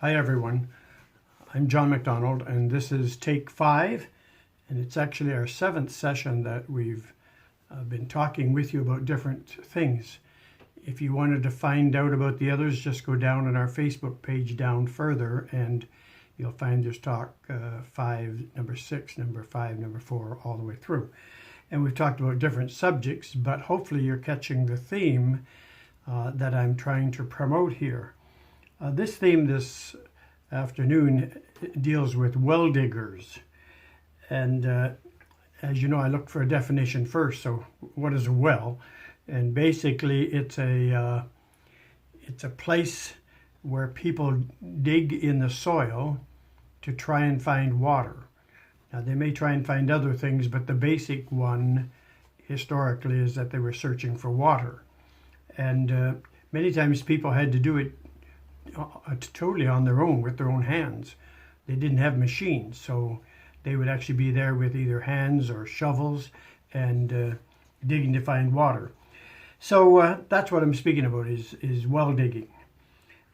Hi everyone, I'm John MacDonald and this is take 5, and it's actually our 7th session that we've been talking with you about different things. If you wanted to find out about the others, just go down on our Facebook page down further and you'll find there's talk 5, number 6, number 5, number 4, all the way through. And we've talked about different subjects, but hopefully you're catching the theme that I'm trying to promote here. This theme this afternoon deals with well diggers. And as you know, I looked for a definition first. So what is a well? And basically it's a place where people dig in the soil to try and find water. Now they may try and find other things, but the basic one historically is that they were searching for water. And many times people had to do it totally on their own with their own hands. They didn't have machines, so they would actually be there with either hands or shovels and digging to find water. So that's what I'm speaking about is well digging.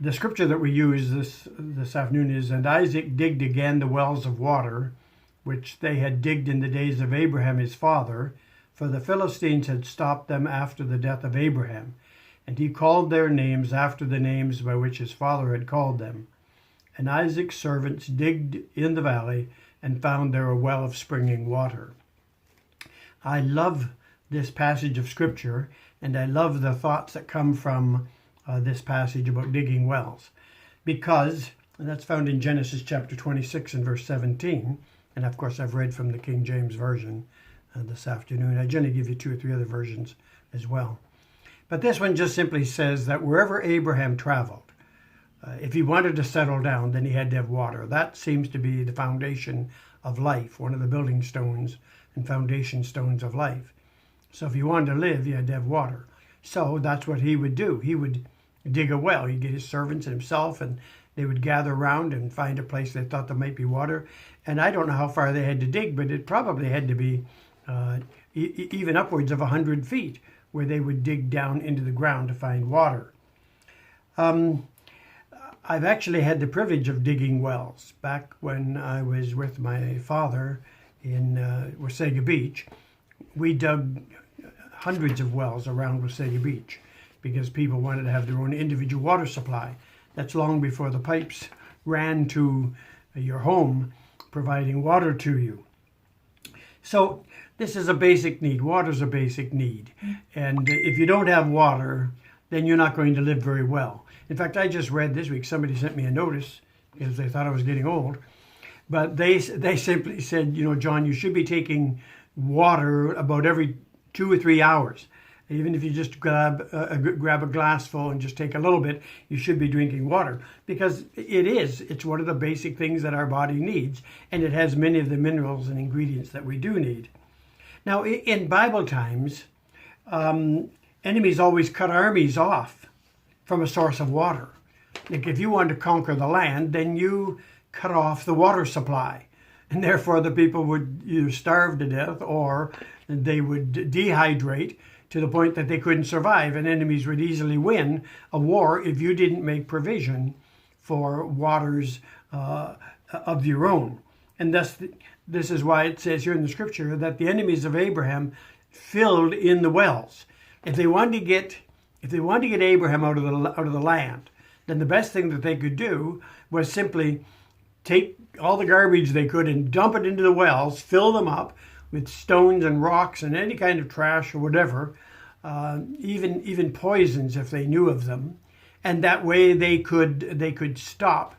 The scripture that we use this afternoon is, "And Isaac digged again the wells of water, which they had digged in the days of Abraham his father, for the Philistines had stopped them after the death of Abraham. And he called their names after the names by which his father had called them. And Isaac's servants digged in the valley and found there a well of springing water." I love this passage of scripture, and I love the thoughts that come from this passage about digging wells, because, and that's found in Genesis chapter 26 and verse 17, and of course I've read from the King James Version this afternoon. I generally give you 2 or 3 other versions as well. But this one just simply says that wherever Abraham traveled, if he wanted to settle down, then he had to have water. That seems to be the foundation of life, one of the building stones and foundation stones of life. So if you wanted to live, you had to have water. So that's what he would do. He would dig a well. He'd get his servants and himself, and they would gather around and find a place they thought there might be water. And I don't know how far they had to dig, but it probably had to be even upwards of 100 feet, where they would dig down into the ground to find water. I've actually had the privilege of digging wells. Back when I was with my father in Wasaga Beach, we dug hundreds of wells around Wasaga Beach because people wanted to have their own individual water supply. That's long before the pipes ran to your home, providing water to you. So this is a basic need. Water's a basic need. And if you don't have water, then you're not going to live very well. In fact, I just read this week, somebody sent me a notice because they thought I was getting old. But they simply said, you know, John, you should be taking water about every 2 or 3 hours. Even if you just grab a glass full and just take a little bit, you should be drinking water, because it's one of the basic things that our body needs, and it has many of the minerals and ingredients that we do need. Now, in Bible times, enemies always cut armies off from a source of water. Like if you wanted to conquer the land, then you cut off the water supply, and therefore the people would either starve to death or they would dehydrate to the point that they couldn't survive, and enemies would easily win a war if you didn't make provision for waters of your own. And thus, this is why it says here in the scripture that the enemies of Abraham filled in the wells. If they wanted to get Abraham out of the land, then the best thing that they could do was simply take all the garbage they could and dump it into the wells, fill them up with stones and rocks and any kind of trash or whatever, even poisons if they knew of them, and that way they could stop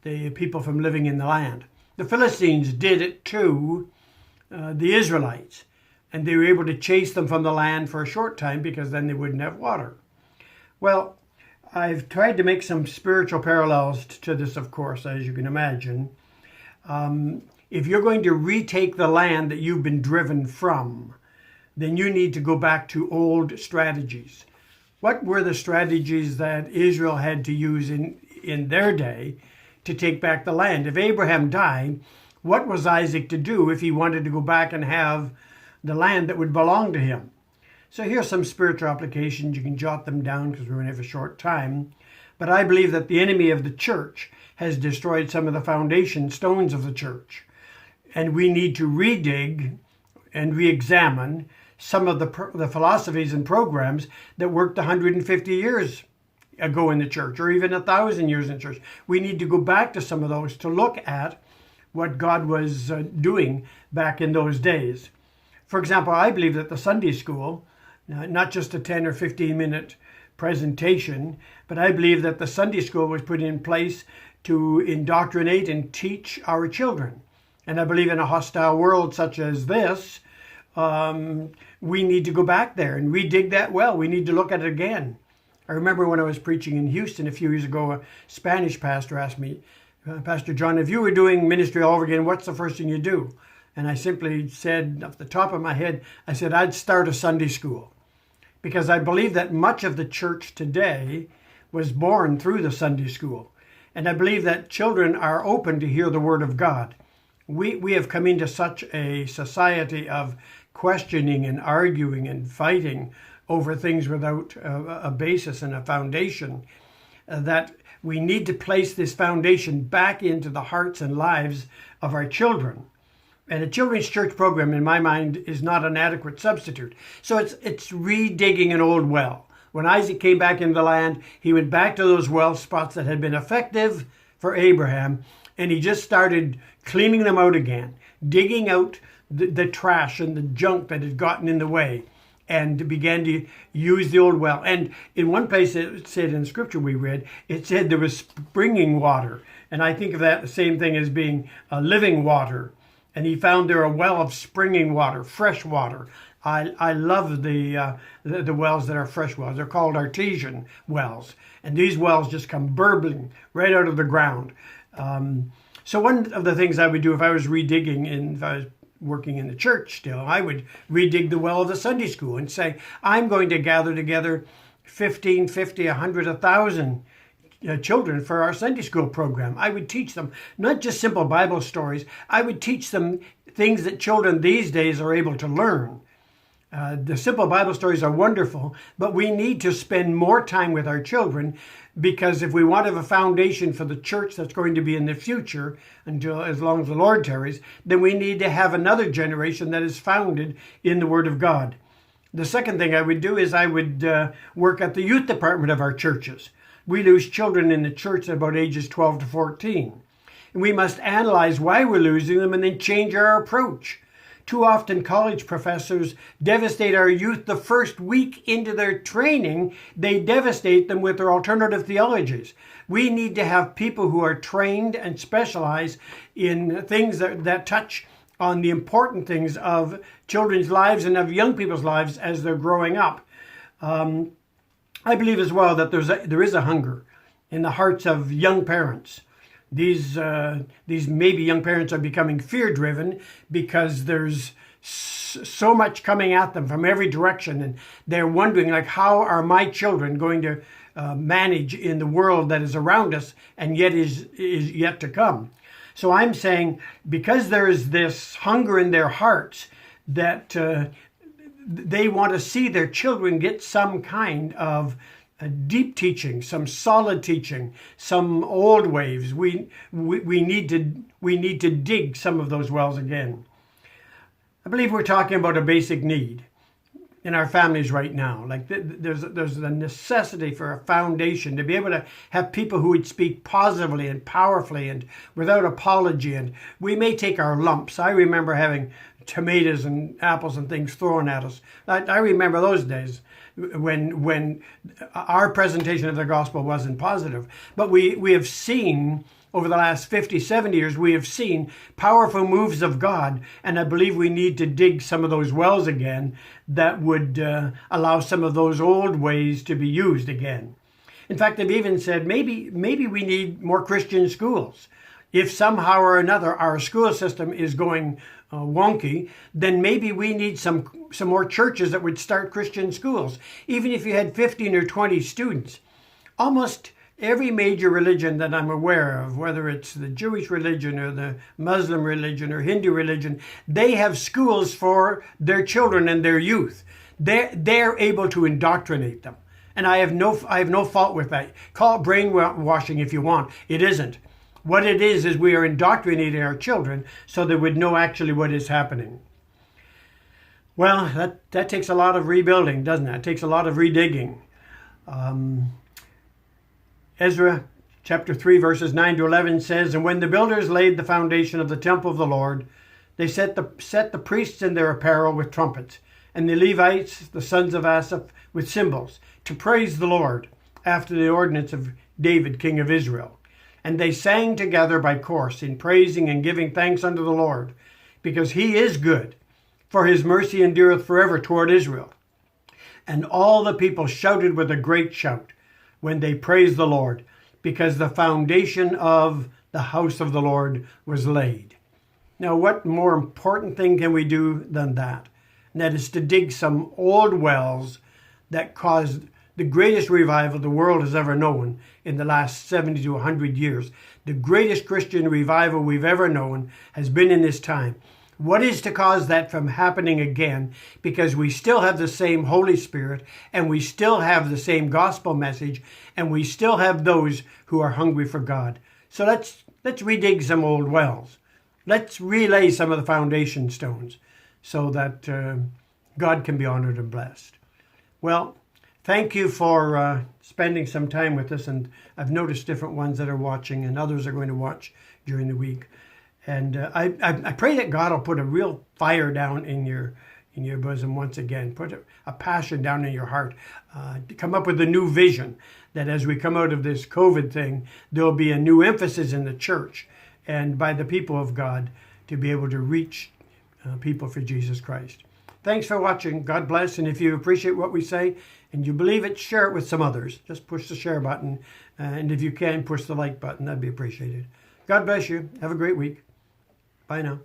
the people from living in the land. The Philistines did it to the Israelites, and they were able to chase them from the land for a short time because then they wouldn't have water. Well, I've tried to make some spiritual parallels to this, of course, as you can imagine. If you're going to retake the land that you've been driven from, then you need to go back to old strategies. What were the strategies that Israel had to use in their day to take back the land? If Abraham died, what was Isaac to do if he wanted to go back and have the land that would belong to him? So here's some spiritual applications. You can jot them down because we're going to have a short time. But I believe that the enemy of the church has destroyed some of the foundation stones of the church. And we need to redig and re-examine some of the philosophies and programs that worked 150 years ago in the church, or even 1,000 years in the church. We need to go back to some of those to look at what God was doing back in those days. For example, I believe that the Sunday school, not just a 10 or 15 minute presentation, but I believe that the Sunday school was put in place to indoctrinate and teach our children. And I believe in a hostile world such as this, we need to go back there and redig that well. We need to look at it again. I remember when I was preaching in Houston a few years ago, a Spanish pastor asked me, Pastor John, if you were doing ministry all over again, what's the first thing you do? And I simply said, off the top of my head, I said, I'd start a Sunday school. Because I believe that much of the church today was born through the Sunday school. And I believe that children are open to hear the Word of God. We have come into such a society of questioning and arguing and fighting over things without a basis and a foundation, that we need to place this foundation back into the hearts and lives of our children. And a children's church program, in my mind, is not an adequate substitute. So it's redigging an old well. When Isaac came back into the land, he went back to those well spots that had been effective for Abraham, and he just started cleaning them out again, digging out the trash and the junk that had gotten in the way, and began to use the old well. And in one place it said in scripture we read, it said there was springing water. And I think of that the same thing as being living water. And he found there a well of springing water, fresh water. I love the wells that are fresh wells. They're called artesian wells. And these wells just come burbling right out of the ground. So one of the things I would do if I was redigging and if I was working in the church still, I would redig the well of the Sunday school and say, I'm going to gather together 15, 50, 100, 1,000 children for our Sunday school program. I would teach them not just simple Bible stories. I would teach them things that children these days are able to learn. The simple Bible stories are wonderful, but we need to spend more time with our children, because if we want to have a foundation for the church that's going to be in the future, until as long as the Lord tarries, then we need to have another generation that is founded in the Word of God. The second thing I would do is I would work at the youth department of our churches. We lose children in the church at about ages 12 to 14. And we must analyze why we're losing them and then change our approach. Too often college professors devastate our youth the first week into their training. They devastate them with their alternative theologies. We need to have people who are trained and specialize in things that touch on the important things of children's lives and of young people's lives as they're growing up. I believe as well that there is a hunger in the hearts of young parents. These maybe young parents are becoming fear-driven because there's so much coming at them from every direction, and they're wondering, like, how are my children going to manage in the world that is around us and yet is yet to come? So I'm saying, because there is this hunger in their hearts that they want to see their children get some kind of deep teaching, some solid teaching, some old waves. We need to dig some of those wells again. I believe we're talking about a basic need in our families right now. Like there's the necessity for a foundation to be able to have people who would speak positively and powerfully and without apology. And we may take our lumps. I remember having tomatoes and apples and things thrown at us. I remember those days when our presentation of the gospel wasn't positive. But we have seen, over the last 50, 70 years, we have seen powerful moves of God, and I believe we need to dig some of those wells again that would allow some of those old ways to be used again. In fact, they've even said maybe we need more Christian schools. If somehow or another our school system is going wonky, then maybe we need some more churches that would start Christian schools. Even if you had 15 or 20 students. Almost every major religion that I'm aware of, whether it's the Jewish religion or the Muslim religion or Hindu religion, they have schools for their children and their youth. They're able to indoctrinate them. And I have no fault with that. Call it brainwashing if you want. It isn't. What it is we are indoctrinating our children so they would know actually what is happening. Well, that takes a lot of rebuilding, doesn't it? It takes a lot of redigging. Ezra chapter 3 verses 9 to 11 says, "And when the builders laid the foundation of the temple of the Lord, they set the priests in their apparel with trumpets, and the Levites, the sons of Asaph, with cymbals, to praise the Lord, after the ordinance of David, king of Israel. And they sang together by course, in praising and giving thanks unto the Lord, because he is good, for his mercy endureth forever toward Israel. And all the people shouted with a great shout when they praised the Lord, because the foundation of the house of the Lord was laid." Now, what more important thing can we do than that? And that is to dig some old wells that caused the greatest revival the world has ever known in the last 70 to 100 years. The greatest Christian revival we've ever known has been in this time. What is to cause that from happening again? Because we still have the same Holy Spirit, and we still have the same gospel message, and we still have those who are hungry for God. So let's redig some old wells. Let's relay some of the foundation stones so that God can be honored and blessed. Well, thank you for spending some time with us, and I've noticed different ones that are watching, and others are going to watch during the week. And I pray that God will put a real fire down in your bosom once again, put a passion down in your heart, to come up with a new vision, that as we come out of this COVID thing, there'll be a new emphasis in the church and by the people of God to be able to reach people for Jesus Christ. Thanks for watching. God bless. And if you appreciate what we say and you believe it, share it with some others. Just push the share button. And if you can, push the like button. That'd be appreciated. God bless you. Have a great week. Bye now.